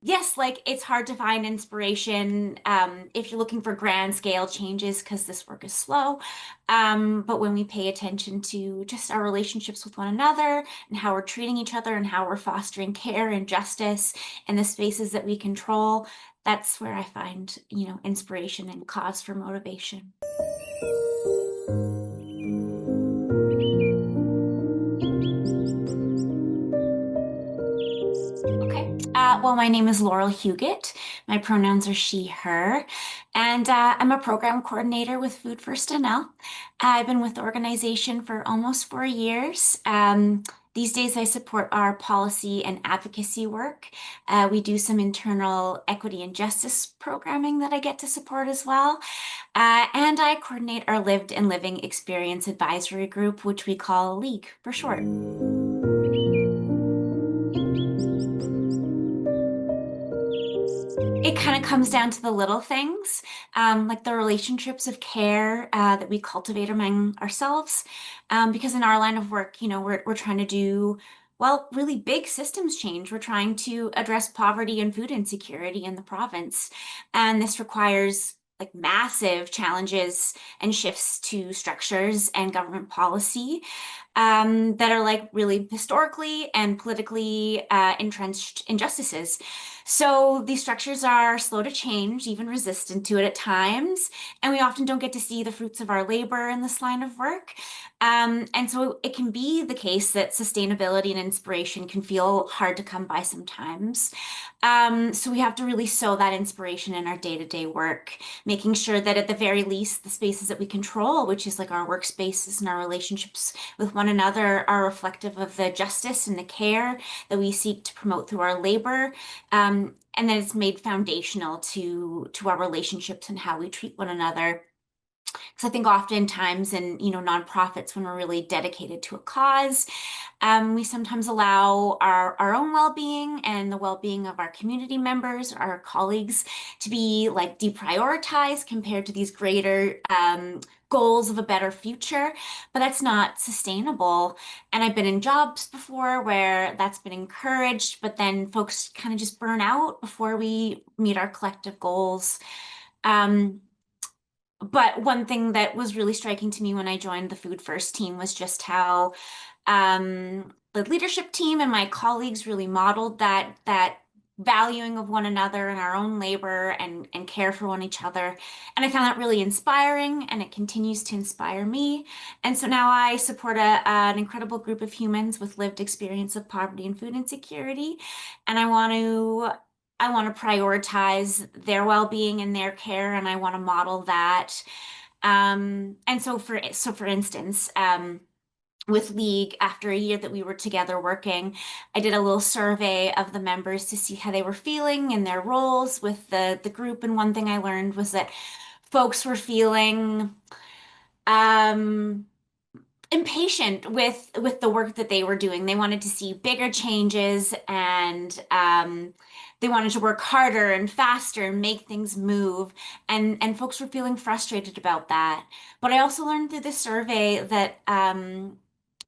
Yes, like it's hard to find inspiration if you're looking for grand scale changes because this work is slow. But when we pay attention to just our relationships with one another and how we're treating each other and how we're fostering care and justice in the spaces that we control, that's where I find, inspiration and cause for motivation. Okay. Well, my name is Laurel Hugest. My pronouns are she, her, and I'm a program coordinator with Food First NL. I've been with the organization for almost 4 years. These days, I support our policy and advocacy work. We do some internal equity and justice programming that I get to support as well. And I coordinate our lived and living experience advisory group, which we call LEAG for short. It kind of comes down to the little things, like the relationships of care that we cultivate among ourselves. Because in our line of work, we're trying to do, well, really big systems change. We're trying to address poverty and food insecurity in the province. And this requires like massive challenges and shifts to structures and government policy that are like really historically and politically entrenched injustices. So these structures are slow to change, even resistant to it at times, and we often don't get to see the fruits of our labor in this line of work. And so it can be the case that sustainability and inspiration can feel hard to come by sometimes. So we have to really sow that inspiration in our day-to-day work, making sure that at the very least, the spaces that we control, which is like our workspaces and our relationships with one another, are reflective of the justice and the care that we seek to promote through our labor. And then it's made foundational to our relationships and how we treat one another. Because I think oftentimes in, nonprofits, when we're really dedicated to a cause, we sometimes allow our own well-being and the well-being of our community members, our colleagues, to be like deprioritized compared to these greater goals of a better future. But that's not sustainable. And I've been in jobs before where that's been encouraged, but then folks kind of just burn out before we meet our collective goals. Um, but one thing that was really striking to me when I joined the Food First team was just how the leadership team and my colleagues really modeled that valuing of one another and our own labor and care for one each other. And I found that really inspiring, and it continues to inspire me. And so now I support an incredible group of humans with lived experience of poverty and food insecurity, and I want to prioritize their well-being and their care, and I want to model that. And so for instance, with LEAG, after a year that we were together working, I did a little survey of the members to see how they were feeling in their roles with the group. And one thing I learned was that folks were feeling um, impatient with the work that they were doing. They wanted to see bigger changes, and they wanted to work harder and faster and make things move. And folks were feeling frustrated about that. But I also learned through this survey that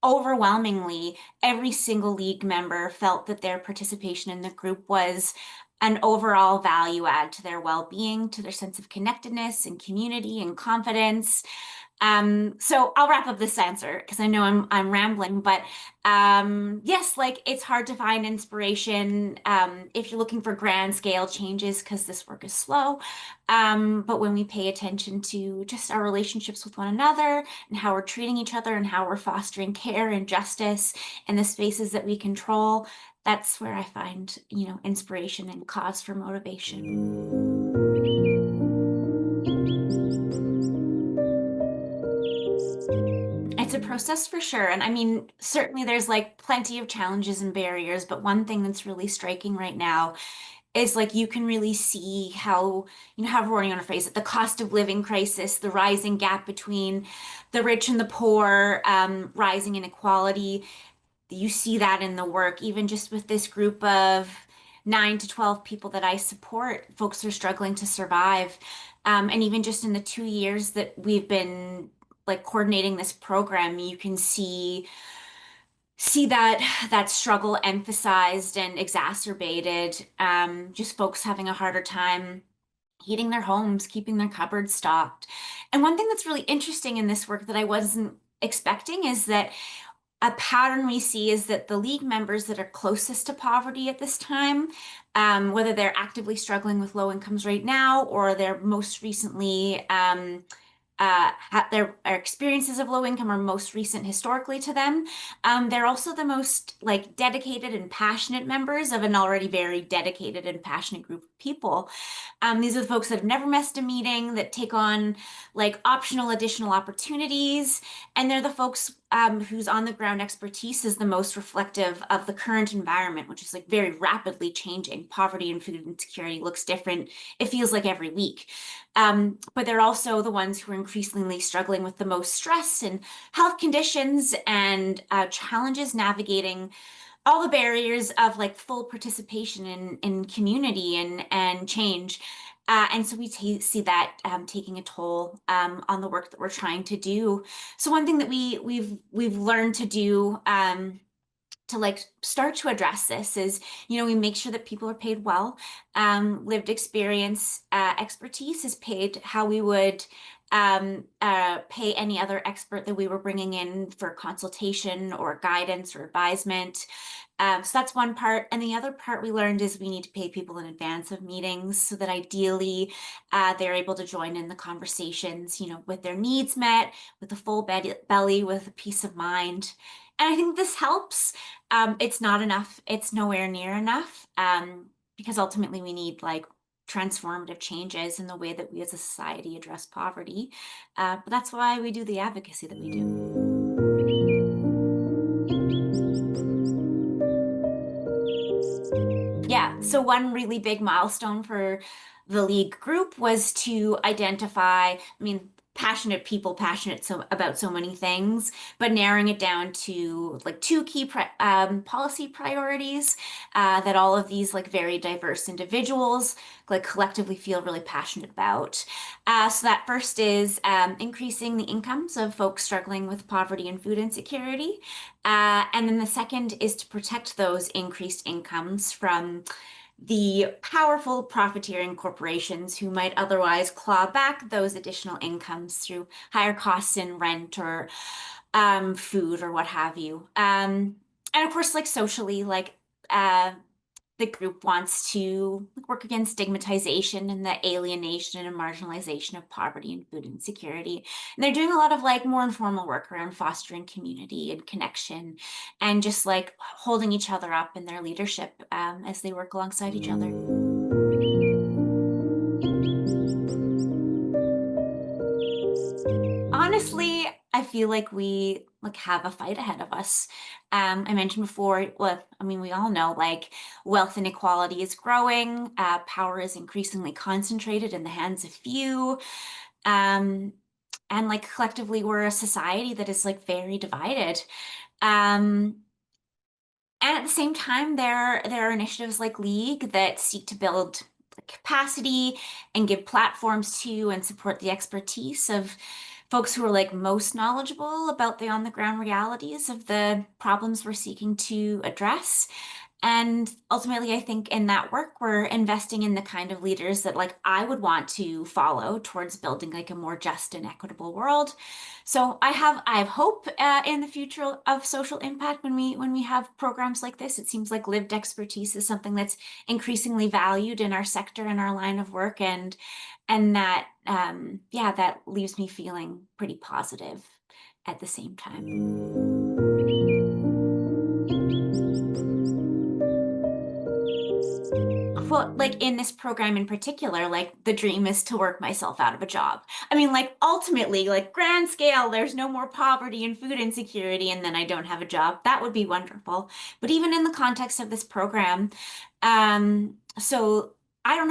overwhelmingly, every single league member felt that their participation in the group was an overall value add to their well-being, to their sense of connectedness and community and confidence. So I'll wrap up this answer because I know I'm rambling, but yes, like it's hard to find inspiration if you're looking for grand scale changes because this work is slow. But when we pay attention to just our relationships with one another and how we're treating each other and how we're fostering care and justice in the spaces that we control, that's where I find, inspiration and cause for motivation. It's a process for sure. And I mean, certainly there's like plenty of challenges and barriers, but one thing that's really striking right now is like you can really see how, however you want to phrase it, the cost of living crisis, the rising gap between the rich and the poor, rising inequality. You see that in the work, even just with this group of 9 to 12 people that I support, folks are struggling to survive. And even just in the 2 years that we've been like coordinating this program, you can see that struggle emphasized and exacerbated. Just folks having a harder time heating their homes, keeping their cupboards stocked. And one thing that's really interesting in this work that I wasn't expecting is that a pattern we see is that the League members that are closest to poverty at this time, whether they're actively struggling with low incomes right now or they're most recently their experiences of low income are most recent historically to them. They're also the most like dedicated and passionate members of an already very dedicated and passionate group of people. These are the folks that have never missed a meeting, that take on like optional additional opportunities, and they're the folks whose on the ground expertise is the most reflective of the current environment, which is like very rapidly changing. Poverty and food insecurity looks different. It feels like every week. But they're also the ones who are increasingly struggling with the most stress and health conditions and challenges navigating all the barriers of like full participation in community and change. And so we see that taking a toll on the work that we're trying to do. So one thing that we've learned to do to like start to address this is, we make sure that people are paid well. Lived experience, expertise is paid how we would pay any other expert that we were bringing in for consultation or guidance or advisement. So that's one part. And the other part we learned is we need to pay people in advance of meetings so that ideally they're able to join in the conversations, with their needs met, with a full belly, with a peace of mind. And I think this helps. It's not enough. It's nowhere near enough. Because ultimately we need like transformative changes in the way that we as a society address poverty. But that's why we do the advocacy that we do. Yeah, so one really big milestone for the League group was to identify, passionate people, passionate about so many things, but narrowing it down to like two key policy priorities that all of these like very diverse individuals like collectively feel really passionate about. So that first is increasing the incomes of folks struggling with poverty and food insecurity. And then the second is to protect those increased incomes from the powerful profiteering corporations who might otherwise claw back those additional incomes through higher costs in rent or food or what have you. And of course, like socially, like the group wants to work against stigmatization and the alienation and marginalization of poverty and food insecurity. And they're doing a lot of like more informal work around fostering community and connection and just like holding each other up in their leadership as they work alongside each other. Honestly, I feel like we like have a fight ahead of us. I mentioned before, well, we all know like wealth inequality is growing, power is increasingly concentrated in the hands of few. Um, and like collectively, we're a society that is like very divided. Um, and at the same time, there are initiatives like League that seek to build capacity and give platforms to and support the expertise of folks who are like most knowledgeable about the on the ground realities of the problems we're seeking to address. And ultimately, I think in that work, we're investing in the kind of leaders that like I would want to follow towards building like a more just and equitable world. So I have hope in the future of social impact when we have programs like this. It seems like lived expertise is something that's increasingly valued in our sector and our line of work, and that yeah, that leaves me feeling pretty positive at the same time. Well, like in this program in particular, like the dream is to work myself out of a job. Like ultimately, like grand scale, there's no more poverty and food insecurity, and then I don't have a job. That would be wonderful. But even in the context of this program, so I don't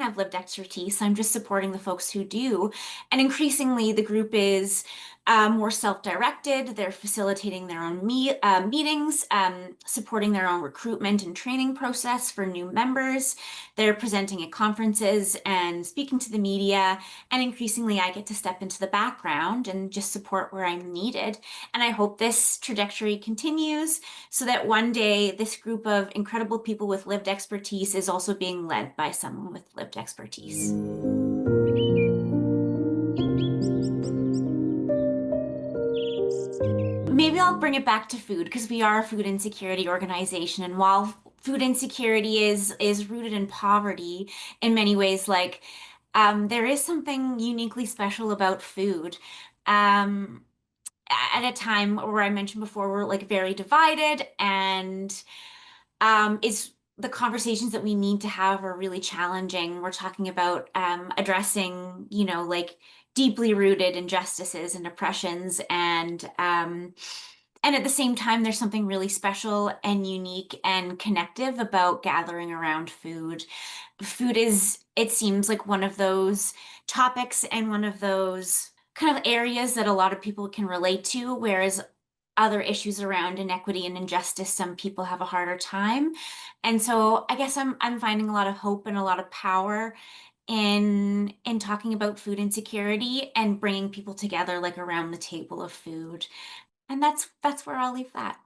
have lived expertise. I'm just supporting the folks who do. And increasingly, the group is more self-directed. They're facilitating their own meetings, supporting their own recruitment and training process for new members. They're presenting at conferences and speaking to the media. And increasingly, I get to step into the background and just support where I'm needed. And I hope this trajectory continues so that one day this group of incredible people with lived expertise is also being led by someone with lived expertise. Maybe I'll bring it back to food because we are a food insecurity organization. And while food insecurity is rooted in poverty in many ways, like there is something uniquely special about food. Um, at a time where I mentioned before, we're like very divided and is the conversations that we need to have are really challenging. We're talking about addressing, like deeply rooted injustices and oppressions, and at the same time, there's something really special and unique and connective about gathering around food. Food is, it seems like one of those topics and one of those kind of areas that a lot of people can relate to, whereas other issues around inequity and injustice, some people have a harder time. And so I guess I'm finding a lot of hope and a lot of power in talking about food insecurity and bringing people together like around the table of food. And that's where I'll leave that.